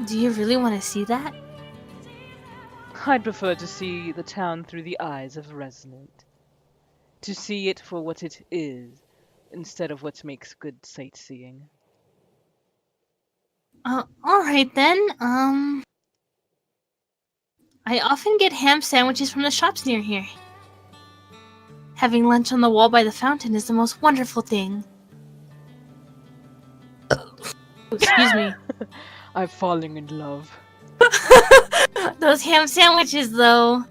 Do you really want to see that? I'd prefer to see the town through the eyes of a resident. To see it for what it is, instead of what makes good sightseeing. Alright then, I often get ham sandwiches from the shops near here. Having lunch on the wall by the fountain is the most wonderful thing. Excuse me. I'm falling in love. Those ham sandwiches, though.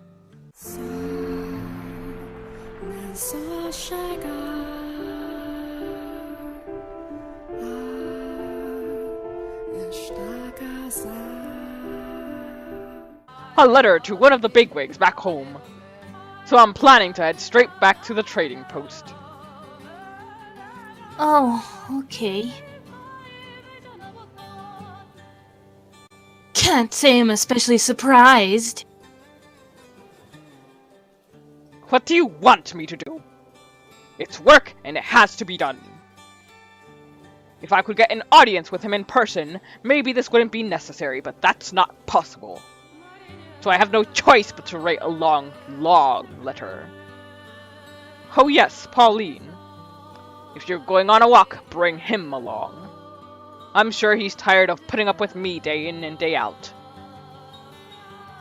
A letter to one of the bigwigs back home. So I'm planning to head straight back to the trading post. Oh, okay. Can't say I'm especially surprised. What do you want me to do? It's work and it has to be done. If I could get an audience with him in person, maybe this wouldn't be necessary, but that's not possible. So I have no choice but to write a long, long letter. Oh yes, Pauline. If you're going on a walk, bring him along. I'm sure he's tired of putting up with me day in and day out.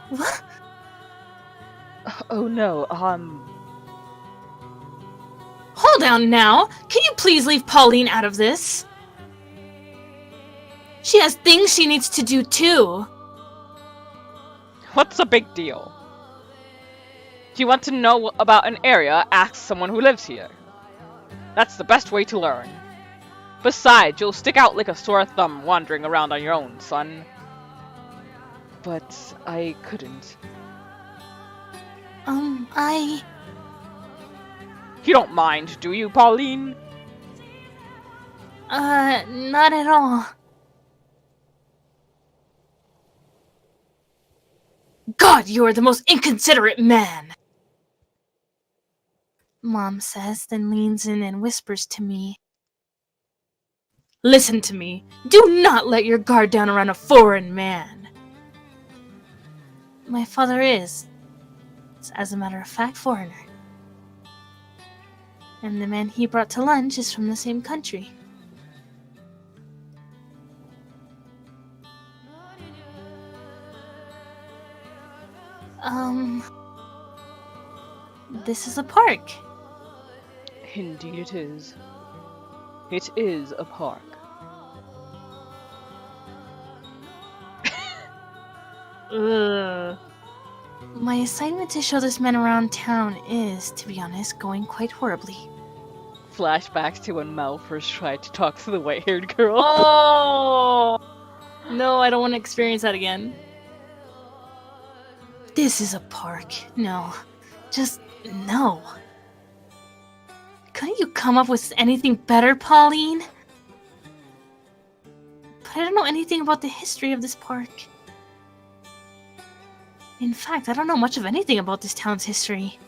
What? Oh no, Hold on now! Can you please leave Pauline out of this? She has things she needs to do too. What's the big deal? If you want to know about an area, ask someone who lives here. That's the best way to learn. Besides, you'll stick out like a sore thumb wandering around on your own, son. But I couldn't. You don't mind, do you, Pauline? Not at all. God, you are the most inconsiderate man! Mom says, then leans in and whispers to me. Listen to me. Do not let your guard down around a foreign man. My father is, as a matter of fact, foreigner. And the man he brought to lunch is from the same country. This is a park. Indeed it is. It is a park. Ugh. My assignment to show this man around town is, to be honest, going quite horribly. Flashbacks to when Mel first tried to talk to the white-haired girl. Oh! No, I don't want to experience that again. This is a park. No. Just no. Couldn't you come up with anything better, Pauline? But I don't know anything about the history of this park. In fact, I don't know much of anything about this town's history.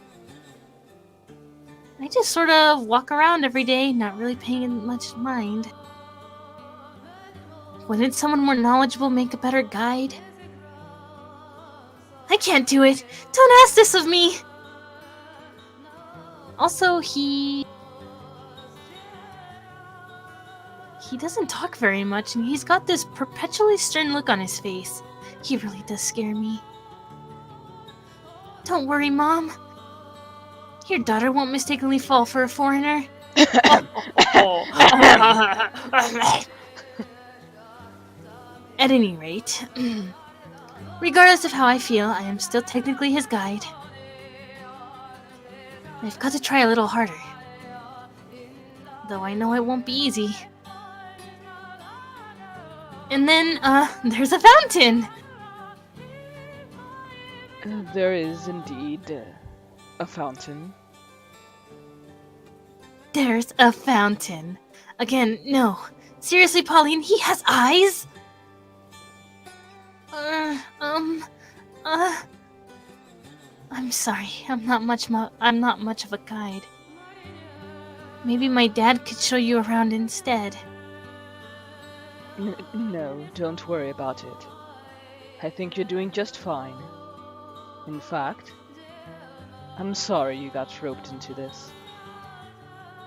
I just sort of walk around every day, not really paying much mind. Wouldn't someone more knowledgeable make a better guide? I can't do it! Don't ask this of me! Also, he doesn't talk very much, and he's got this perpetually stern look on his face. He really does scare me. Don't worry, Mom. Your daughter won't mistakenly fall for a foreigner. At any rate, regardless of how I feel, I am still technically his guide. I've got to try a little harder. Though I know it won't be easy. And then, there's a fountain! There is indeed a fountain. There's a fountain. Again, no. Seriously, Pauline, he has eyes? I'm sorry. I'm not much of a guide. Maybe my dad could show you around instead. No, don't worry about it. I think you're doing just fine. In fact, I'm sorry you got roped into this.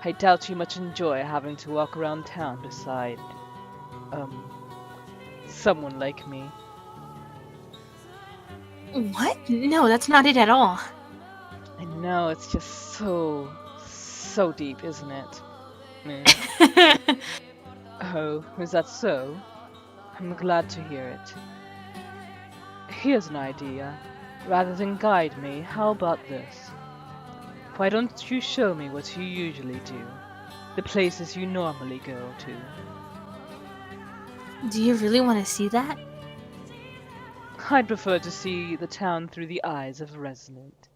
I doubt you much enjoy having to walk around town beside, someone like me. What? No, that's not it at all. I know, it's just so deep, isn't it? Oh, is that so? I'm glad to hear it. Here's an idea. Rather than guide me, how about this? Why don't you show me what you usually do? The places you normally go to. Do you really want to see that? I'd prefer to see the town through the eyes of a resident.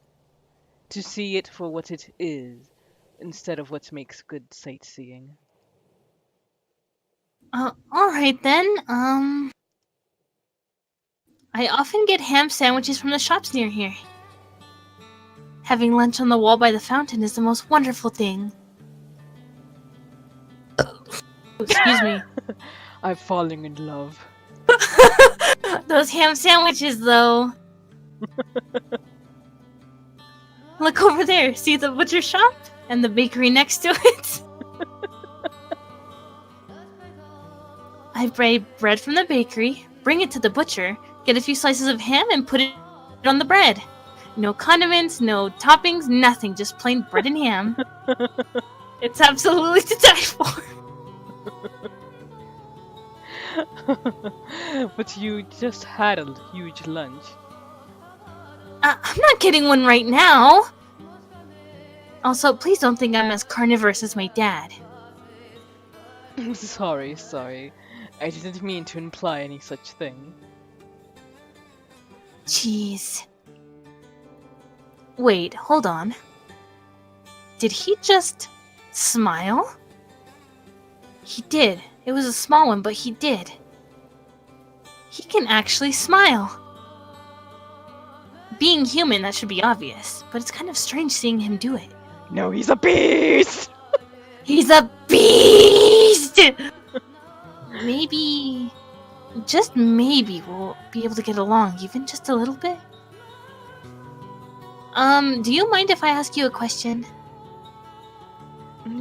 To see it for what it is, instead of what makes good sightseeing. Alright then, I often get ham sandwiches from the shops near here. Having lunch on the wall by the fountain is the most wonderful thing. Excuse me. I'm falling in love. Those ham sandwiches, though. Look over there. See the butcher shop? And the bakery next to it? I buy bread from the bakery, bring it to the butcher, get a few slices of ham, and put it on the bread. No condiments, no toppings, nothing. Just plain bread and ham. It's absolutely to die for. But you just had a huge lunch. I'm not getting one right now. Also, please don't think I'm as carnivorous as my dad. Sorry. I didn't mean to imply any such thing. Jeez. Wait, hold on. Did he just smile? He did. It was a small one, but he did. He can actually smile. Being human, that should be obvious, but it's kind of strange seeing him do it. No, he's a beast! He's a beast! Maybe, just maybe, we'll be able to get along, even just a little bit. Do you mind if I ask you a question?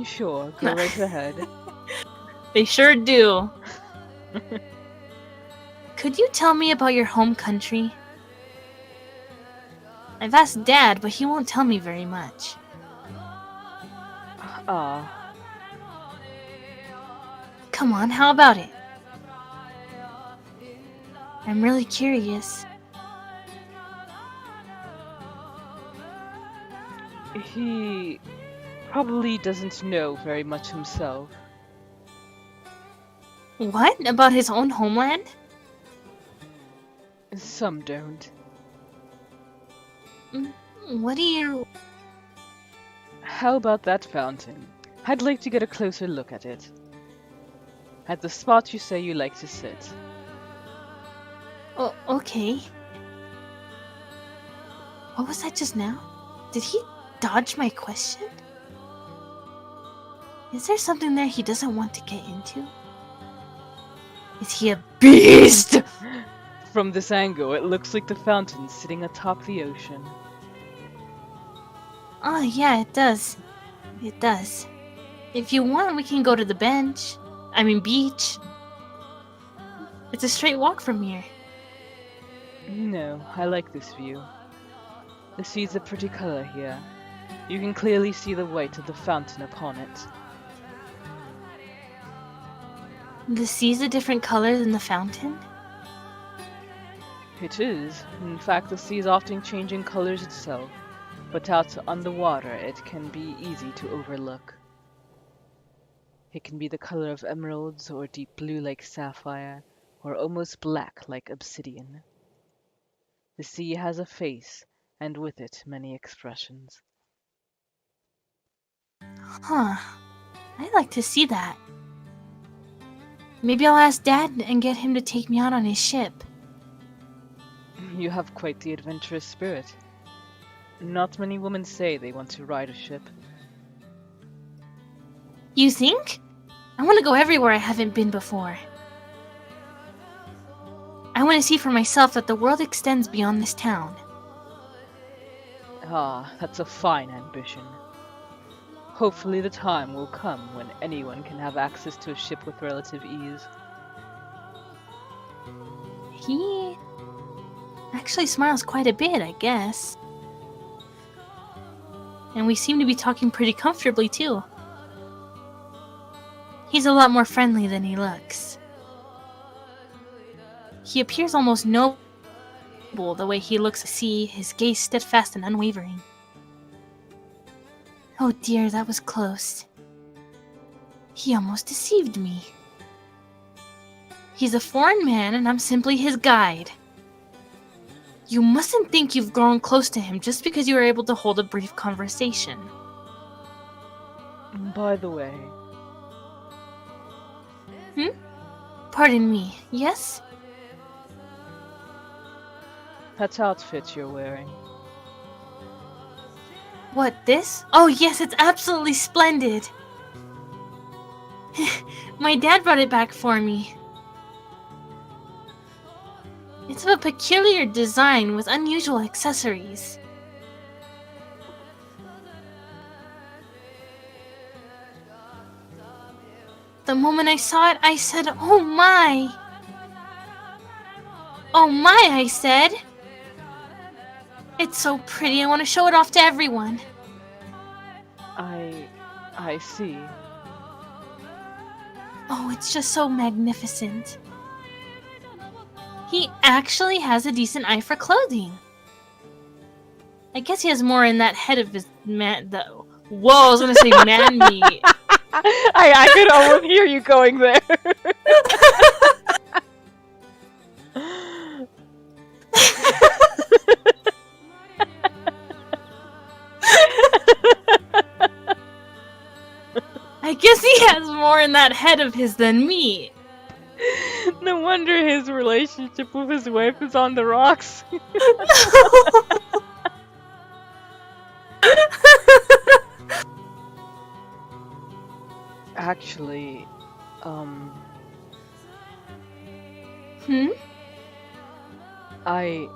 Sure, go right ahead. They sure do. Could you tell me about your home country? I've asked Dad, but he won't tell me very much. Come on, how about it? I'm really curious. He probably doesn't know very much himself. What? About his own homeland? Some don't. What do you... How about that fountain? I'd like to get a closer look at it. At the spot you say you like to sit. Oh, okay. What was that just now? Did he dodge my question? Is there something there he doesn't want to get into? Is he a beast? From this angle, it looks like the fountain's sitting atop the ocean. Oh, yeah, it does. It does. If you want, we can go to the beach. It's a straight walk from here. No, I like this view. The sea's a pretty color here. You can clearly see the white of the fountain upon it. The sea's a different color than the fountain? It is. In fact, the sea is often changing colors itself, but out on the water it can be easy to overlook. It can be the color of emeralds, or deep blue like sapphire, or almost black like obsidian. The sea has a face, and with it many expressions. Huh. I'd like to see that. Maybe I'll ask Dad and get him to take me out on his ship. You have quite the adventurous spirit. Not many women say they want to ride a ship. You think? I want to go everywhere I haven't been before. I want to see for myself that the world extends beyond this town. Ah, that's a fine ambition. Hopefully the time will come when anyone can have access to a ship with relative ease. He actually smiles quite a bit, I guess. And we seem to be talking pretty comfortably, too. He's a lot more friendly than he looks. He appears almost noble the way he looks at sea, his gaze steadfast and unwavering. Oh dear, that was close. He almost deceived me. He's a foreign man and I'm simply his guide. You mustn't think you've grown close to him just because you were able to hold a brief conversation. By the way... Pardon me, yes? That outfit you're wearing. What, this? Oh yes, it's absolutely splendid! My dad brought it back for me. It's of a peculiar design with unusual accessories. The moment I saw it, I said, "Oh my!" Oh my, I said! It's so pretty, I want to show it off to everyone. I see. Oh, it's just so magnificent. He actually has a decent eye for clothing. I guess he has more in that head of his man. Whoa, I was gonna say man meat. I could almost hear you going there. I guess he has more in that head of his than me. No wonder his relationship with his wife is on the rocks. Actually, I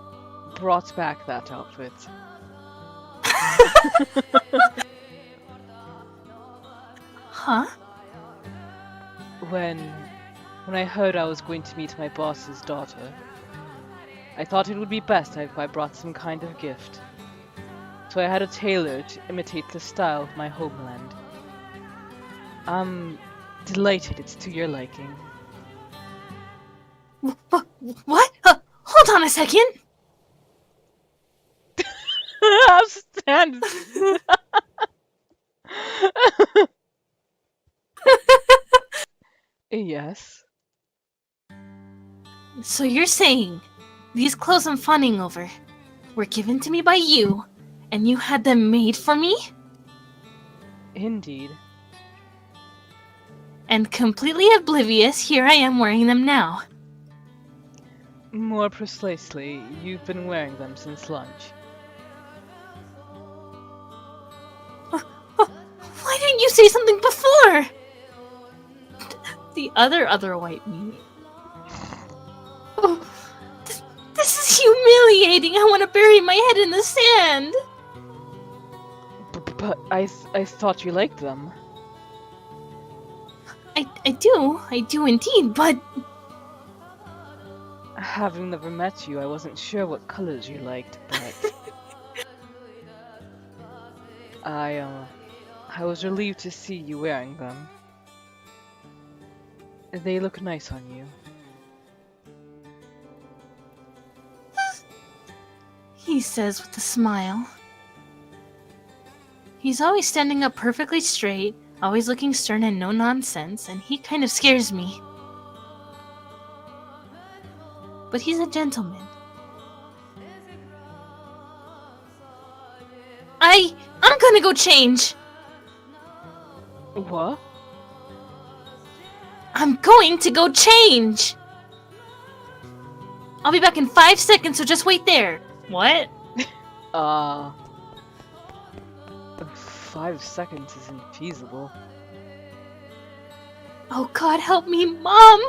brought back that outfit. Huh? When I heard I was going to meet my boss's daughter, I thought it would be best if I brought some kind of gift. So I had a tailor to imitate the style of my homeland. I'm delighted it's to your liking. What? Hold on a second. I'll stand. Yes. So you're saying these clothes I'm fawning over were given to me by you, and you had them made for me? Indeed. And completely oblivious, here I am wearing them now. More precisely, you've been wearing them since lunch. Why didn't you say something before? The other white meat. Oh, this is humiliating. I want to bury my head in the sand. But I thought you liked them. I do indeed, but... Having never met you, I wasn't sure what colors you liked, but... I was relieved to see you wearing them. They look nice on you. He says with a smile. He's always standing up perfectly straight, always looking stern and no nonsense, and he kind of scares me. But he's a gentleman. I'm gonna go change! What? I'm going to go change! I'll be back in 5 seconds, so just wait there. What? 5 seconds isn't feasible. Oh God, help me, Mom!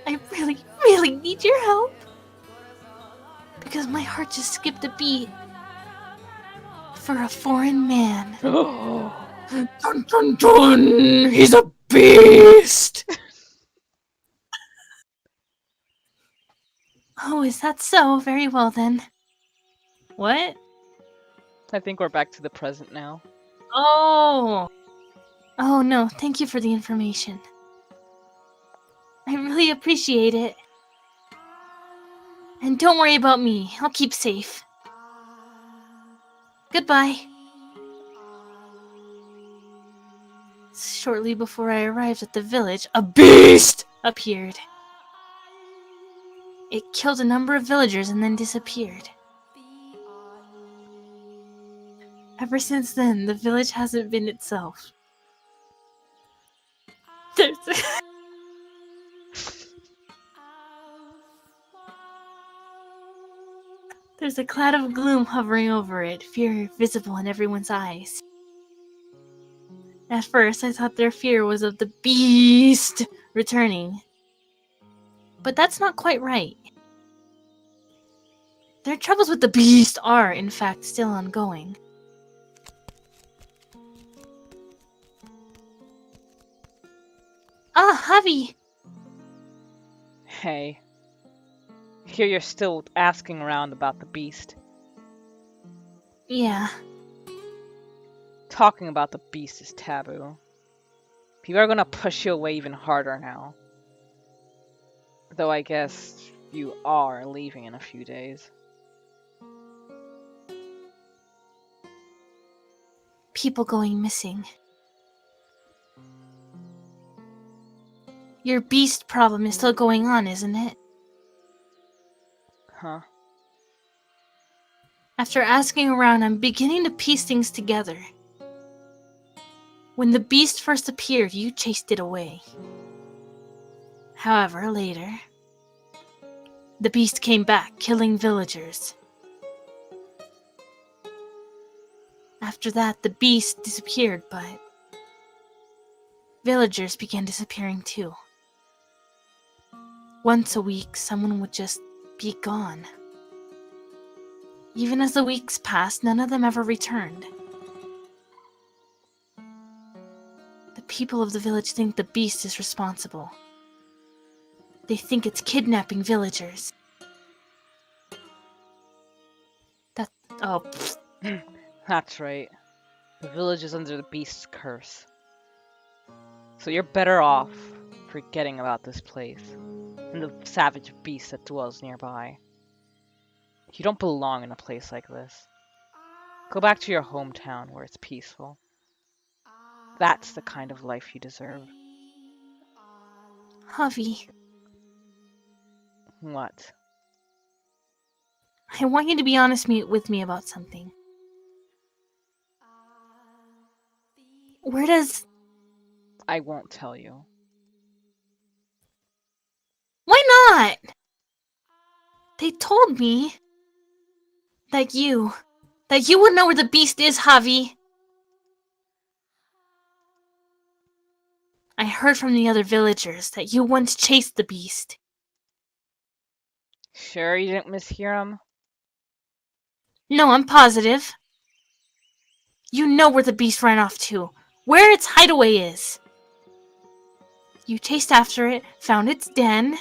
I really really need your help. Because my heart just skipped a beat for a foreign man. Dun dun dun! He's a beast! Oh, is that so? Very well then. What? I think we're back to the present now. Oh! Oh no, thank you for the information. I really appreciate it. And don't worry about me, I'll keep safe. Goodbye. Shortly before I arrived at the village, a beast appeared. It killed a number of villagers and then disappeared. Ever since then, the village hasn't been itself. There's a cloud of gloom hovering over it, fear visible in everyone's eyes. At first, I thought their fear was of the beast returning. But that's not quite right. Their troubles with the beast are, in fact, still ongoing. Ah, Javi! Hey. Here you're still asking around about the beast. Yeah. Talking about the beast is taboo. People are gonna push you away even harder now. Though I guess you are leaving in a few days. People going missing. Your beast problem is still going on, isn't it? Huh? After asking around, I'm beginning to piece things together. When the beast first appeared, you chased it away. However, later, the beast came back, killing villagers. After that, the beast disappeared, but villagers began disappearing too. Once a week, someone would just be gone. Even as the weeks passed, none of them ever returned. The people of the village think the beast is responsible. They think it's kidnapping villagers. That's right. The village is under the beast's curse. So you're better off forgetting about this place and the savage beast that dwells nearby. You don't belong in a place like this. Go back to your hometown where it's peaceful. That's the kind of life you deserve. Javi, What? I want you to be honest with me about something. Where does... I won't tell you. Why not? They told me that you would know where the beast is, Javi. I heard from the other villagers that you once chased the beast. Sure you didn't mishear him? No, I'm positive. You know where the beast ran off to, where its hideaway is. You chased after it, found its den,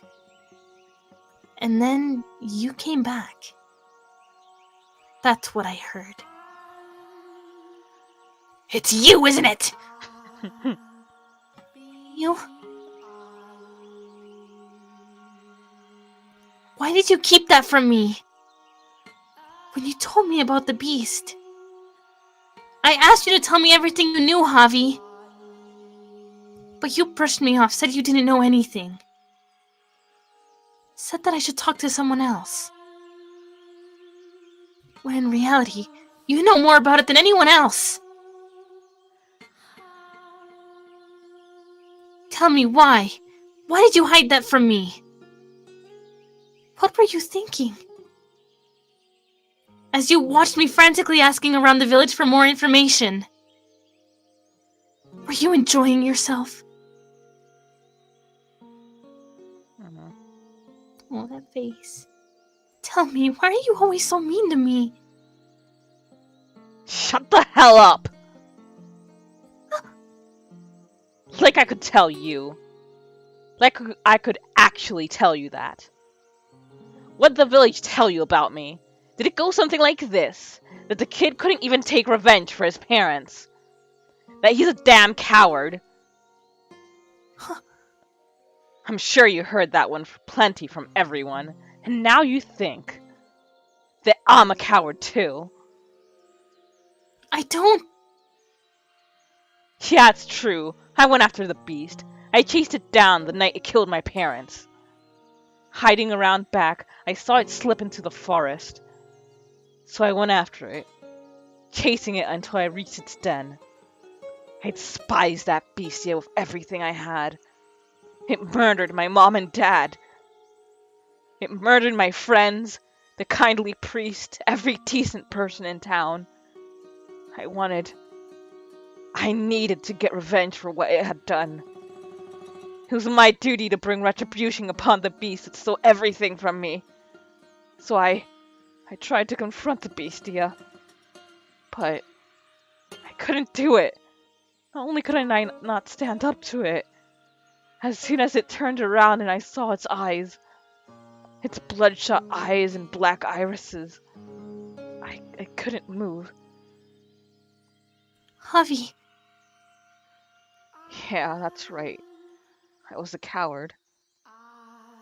and then you came back. That's what I heard. It's you, isn't it? You... Why did you keep that from me? When you told me about the beast, I asked you to tell me everything you knew, Javi. But you brushed me off, said you didn't know anything. Said that I should talk to someone else. When in reality, you know more about it than anyone else. Tell me why. Why did you hide that from me? What were you thinking? As you watched me frantically asking around the village for more information. Were you enjoying yourself? Oh, that face. Tell me, why are you always so mean to me? Shut the hell up! Like I could tell you. Like I could actually tell you that. What did the village tell you about me? Did it go something like this? That the kid couldn't even take revenge for his parents? That he's a damn coward? Huh. I'm sure you heard that one plenty from everyone, and now you think that I'm a coward too. I don't... Yeah, it's true. I went after the beast. I chased it down the night it killed my parents. Hiding around back, I saw it slip into the forest. So I went after it, chasing it until I reached its den. I despised that beastia with everything I had. It murdered my mom and dad. It murdered my friends, the kindly priest, every decent person in town. I needed to get revenge for what it had done. It was my duty to bring retribution upon the beast that stole everything from me. So I tried to confront the beastia, but I couldn't do it. Not only could I not stand up to it, as soon as it turned around and I saw its eyes, its bloodshot eyes and black irises, I couldn't move. Javi, Yeah, that's right. I was a coward.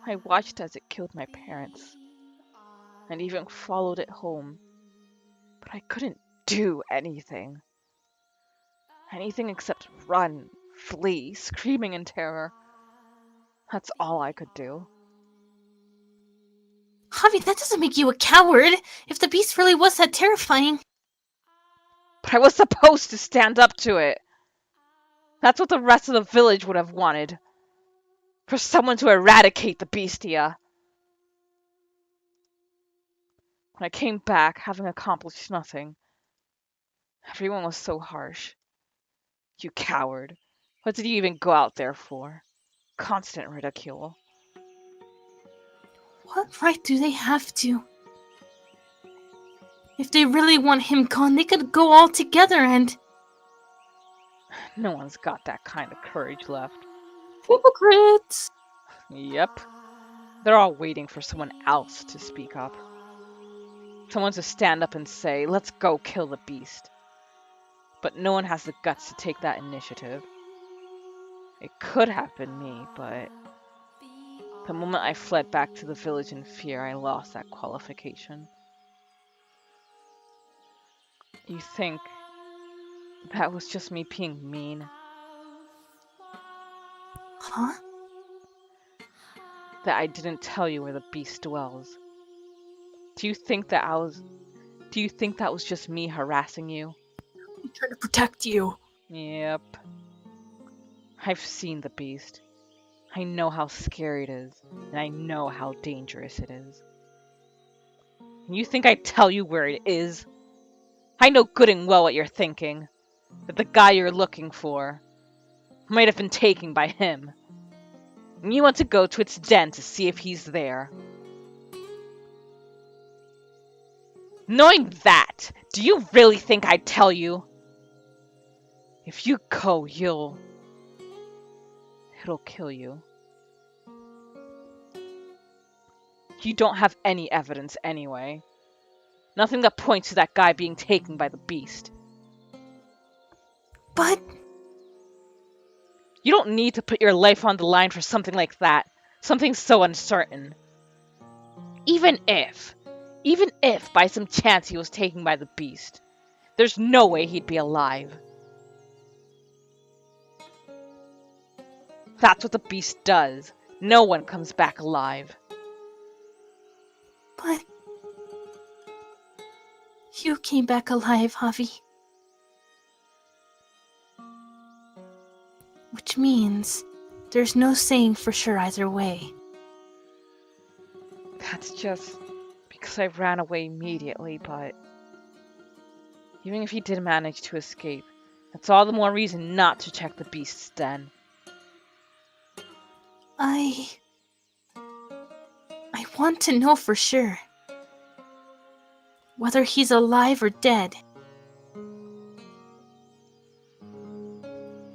I watched as it killed my parents, and even followed it home, but I couldn't do anything. Anything except run, flee, screaming in terror. That's all I could do. Javi, that doesn't make you a coward. If the beast really was that terrifying. But I was supposed to stand up to it. That's what the rest of the village would have wanted. For someone to eradicate the beastia. When I came back, having accomplished nothing, everyone was so harsh. You coward. What did you even go out there for? Constant ridicule. What right do they have to? If they really want him gone, they could go all together and... No one's got that kind of courage left. Hypocrites! Yep. They're all waiting for someone else to speak up. Someone to stand up and say, let's go kill the beast. But no one has the guts to take that initiative. It could have been me, but the moment I fled back to the village in fear, I lost that qualification. You think that was just me being mean? Huh? That I didn't tell you where the beast dwells? Do you think that was just me harassing you? I'm trying to protect you. Yep. I've seen the beast. I know how scary it is, and I know how dangerous it is. And you think I'd tell you where it is? I know good and well what you're thinking. That the guy you're looking for might have been taken by him. And you want to go to its den to see if he's there. Knowing that, do you really think I'd tell you? If you go, it'll kill you. You don't have any evidence anyway. Nothing that points to that guy being taken by the beast. But... You don't need to put your life on the line for something like that. Something so uncertain. Even if by some chance he was taken by the beast, there's no way he'd be alive. That's what the beast does. No one comes back alive. But... You came back alive, Javi. Which means there's no saying for sure either way. That's just because I ran away immediately, but even if he did manage to escape, that's all the more reason not to check the beast's den. I want to know for sure. Whether he's alive or dead.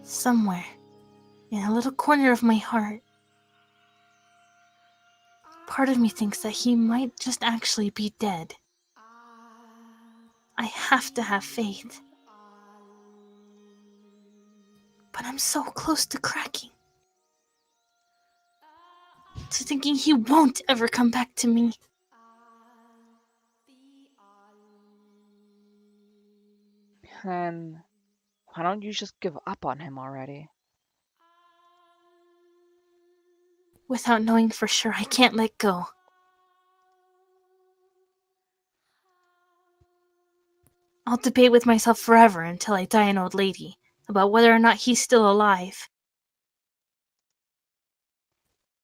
Somewhere, in a little corner of my heart, part of me thinks that he might just actually be dead. I have to have faith. But I'm so close to cracking. To thinking he won't ever come back to me. Then why don't you just give up on him already? Without knowing for sure, I can't let go. I'll debate with myself forever until I die an old lady about whether or not he's still alive.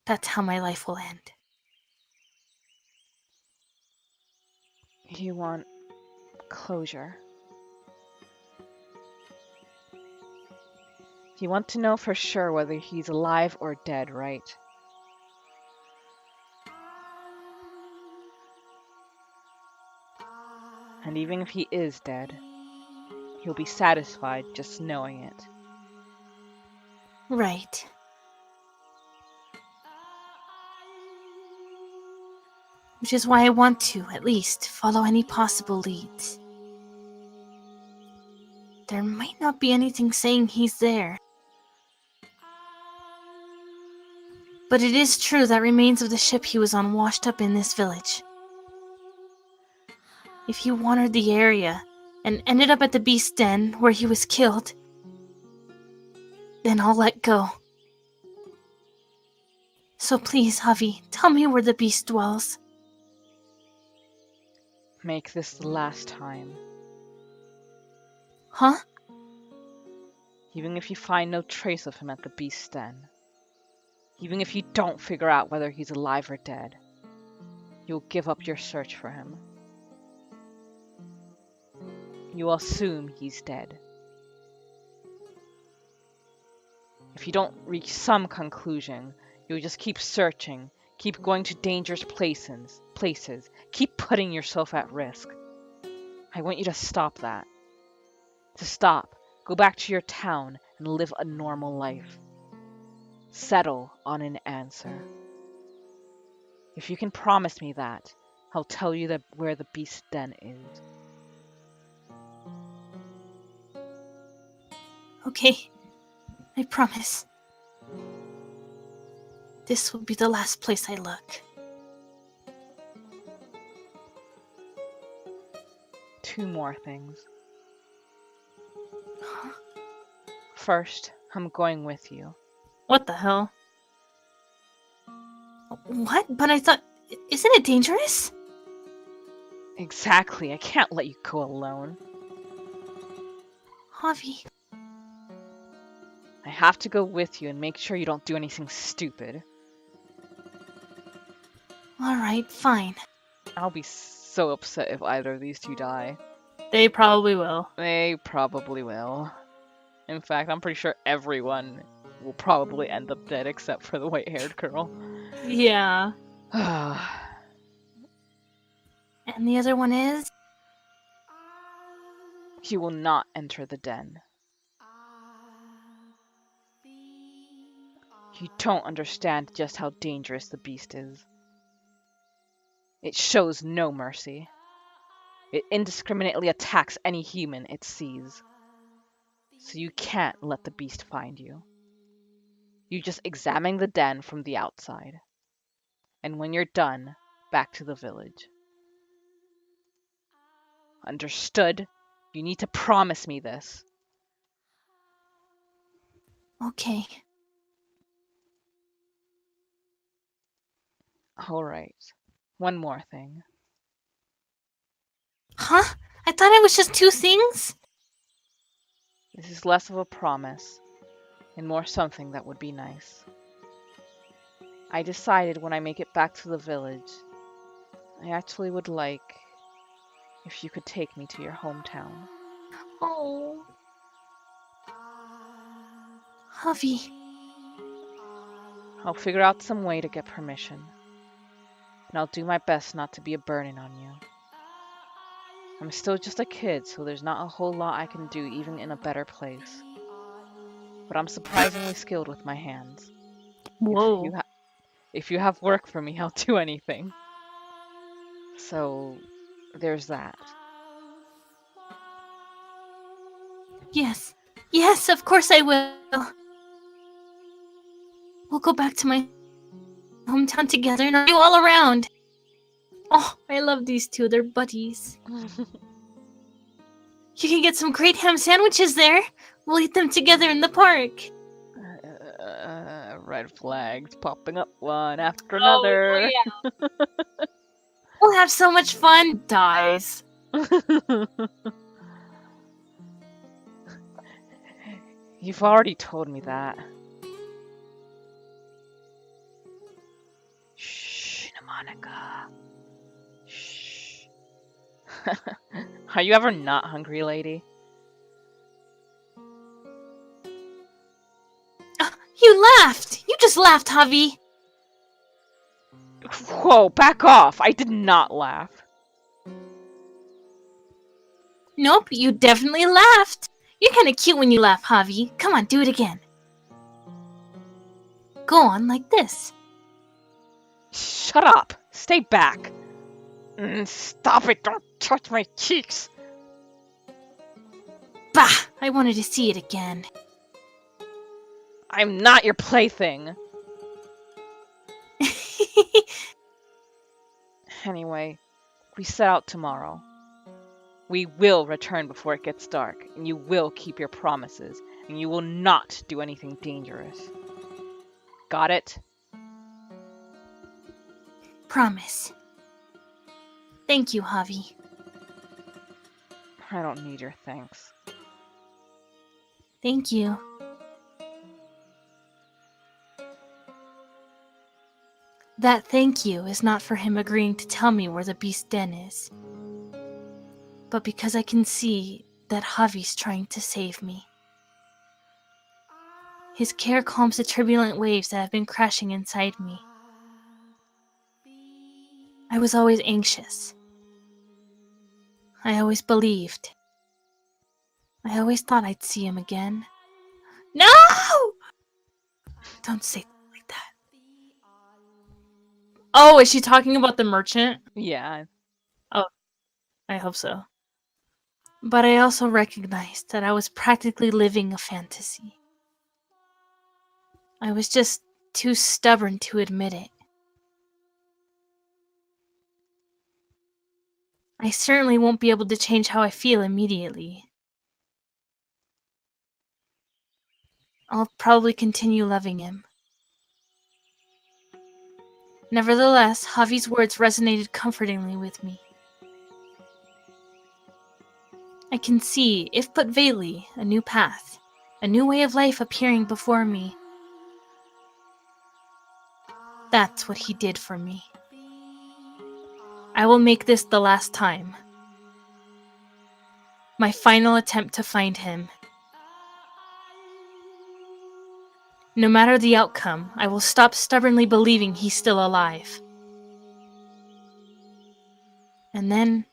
That's how my life will end. You want closure. You want to know for sure whether he's alive or dead, right? And even if he is dead, he'll be satisfied just knowing it. Right. Which is why I want to, at least, follow any possible leads. There might not be anything saying he's there. But it is true that remains of the ship he was on washed up in this village. If he wandered the area and ended up at the beast's den where he was killed, then I'll let go. So please, Javi, tell me where the beast dwells. Make this the last time. Huh? Even if you find no trace of him at the beast's den. Even if you don't figure out whether he's alive or dead. You'll give up your search for him. You'll assume he's dead. If you don't reach some conclusion, you'll just keep searching, keep going to dangerous places, keep putting yourself at risk. I want you to stop that. To stop, go back to your town and live a normal life. Settle on an answer. If you can promise me that, I'll tell you where the beast's den is. Okay, I promise. This will be the last place I look. 2 more things. Huh? First, I'm going with you. What the hell? What? But I thought... Isn't it dangerous? Exactly, I can't let you go alone. Javi. I have to go with you and make sure you don't do anything stupid. Alright, fine. I'll be so upset if either of these two die. They probably will. They probably will. In fact, I'm pretty sure everyone will probably end up dead except for the white-haired girl. Yeah. And the other one is? He will not enter the den. You don't understand just how dangerous the beast is. It shows no mercy. It indiscriminately attacks any human it sees. So you can't let the beast find you. You just examine the den from the outside. And when you're done, back to the village. Understood? You need to promise me this. Okay. Alright. One more thing. Huh? I thought it was just 2 things? This is less of a promise, and more something that would be nice. I decided when I make it back to the village, I actually would like if you could take me to your hometown. Oh. Javi. I'll figure out some way to get permission. and I'll do my best not to be a burden on you. I'm still just a kid, so there's not a whole lot I can do even in a better place. But I'm surprisingly skilled with my hands. Whoa. If you have work for me, I'll do anything. So, there's that. Yes. Yes, of course I will. We'll go back to my hometown together and argue all around. Oh, I love these two. They're buddies. You can get some great ham sandwiches there. We'll eat them together in the park. Red flags popping up one after another. Oh, yeah. We'll have so much fun. Dies. You've already told me that. Shh, Monica. Shh. Are you ever not hungry, lady? You laughed. You just laughed, Javi. Whoa, back off! I did not laugh. Nope, you definitely laughed. You're kind of cute when you laugh, Javi. Come on, do it again. Go on like this. Shut up! Stay back! Stop it! Don't touch my cheeks! Bah! I wanted to see it again. I'm not your plaything! Anyway, we set out tomorrow. We will return before it gets dark, and you will keep your promises, and you will not do anything dangerous. Got it? Promise. Thank you, Javi. I don't need your thanks. Thank you. That thank you is not for him agreeing to tell me where the beast den is, but because I can see that Javi's trying to save me. His care calms the turbulent waves that have been crashing inside me. I was always anxious. I always believed. I always thought I'd see him again. No! Don't say like that. Oh, is she talking about the merchant? Yeah. Oh, I hope so. But I also recognized that I was practically living a fantasy. I was just too stubborn to admit it. I certainly won't be able to change how I feel immediately. I'll probably continue loving him. Nevertheless, Javi's words resonated comfortingly with me. I can see, if but vaguely, a new path, a new way of life appearing before me. That's what he did for me. I will make this the last time. My final attempt to find him. No matter the outcome, I will stop stubbornly believing he's still alive. And then,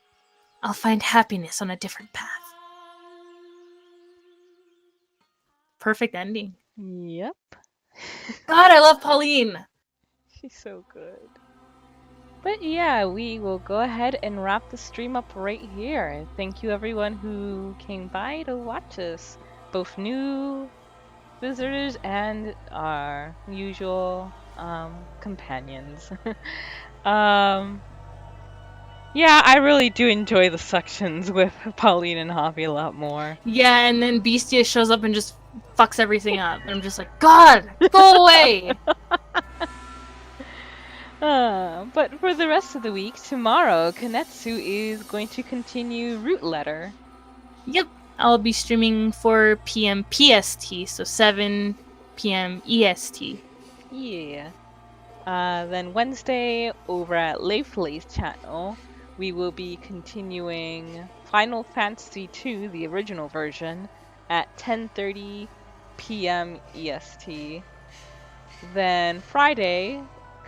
I'll find happiness on a different path. Perfect ending. Yep. God, I love Pauline! She's so good. But yeah, we will go ahead and wrap the stream up right here. Thank you everyone who came by to watch us. Both new visitors and our usual companions. Yeah, I really do enjoy the sections with Pauline and Javi a lot more. Yeah, and then Beastia shows up and just fucks everything up. And I'm just like, God, go away! But for the rest of the week, tomorrow, Kanetsu is going to continue Root Letter. Yep, I'll be streaming 4 p.m. PST, so 7 p.m. EST. Yeah. Then Wednesday, over at Layflay's channel, we will be continuing Final Fantasy II, the original version, at 10:30 p.m. EST. Then Friday,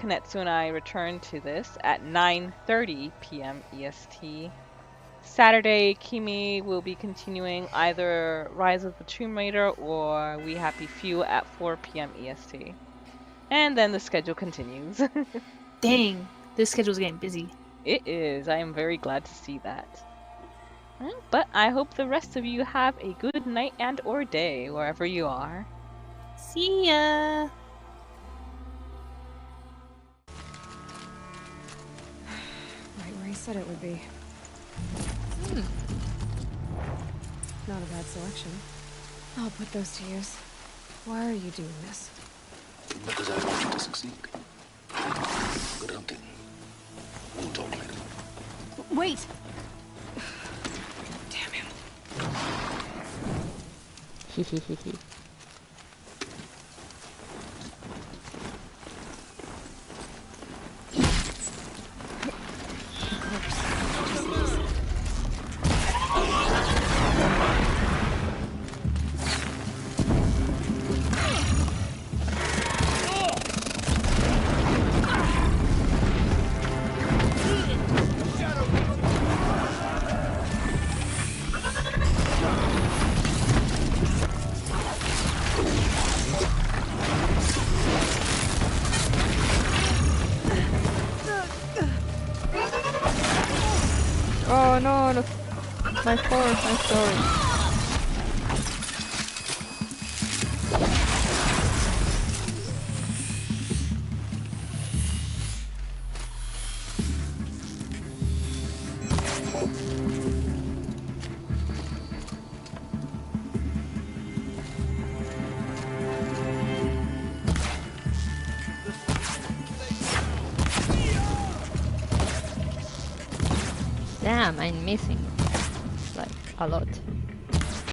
Kanetsu and I return to this at 9:30 p.m. EST. Saturday, Kimi will be continuing either Rise of the Tomb Raider or We Happy Few at 4 p.m. EST. And then the schedule continues. Dang, this schedule's getting busy. It is. I am very glad to see that. But I hope the rest of you have a good night and or day wherever you are. See ya! Right where he said it would be. Not a bad selection. I'll put those to use. Why are you doing this? Because I want you to succeed. Good hunting. We'll talk later. Wait! Damn him. Oh no, look. My force, I'm sorry. Damn, I'm missing. Like, a lot.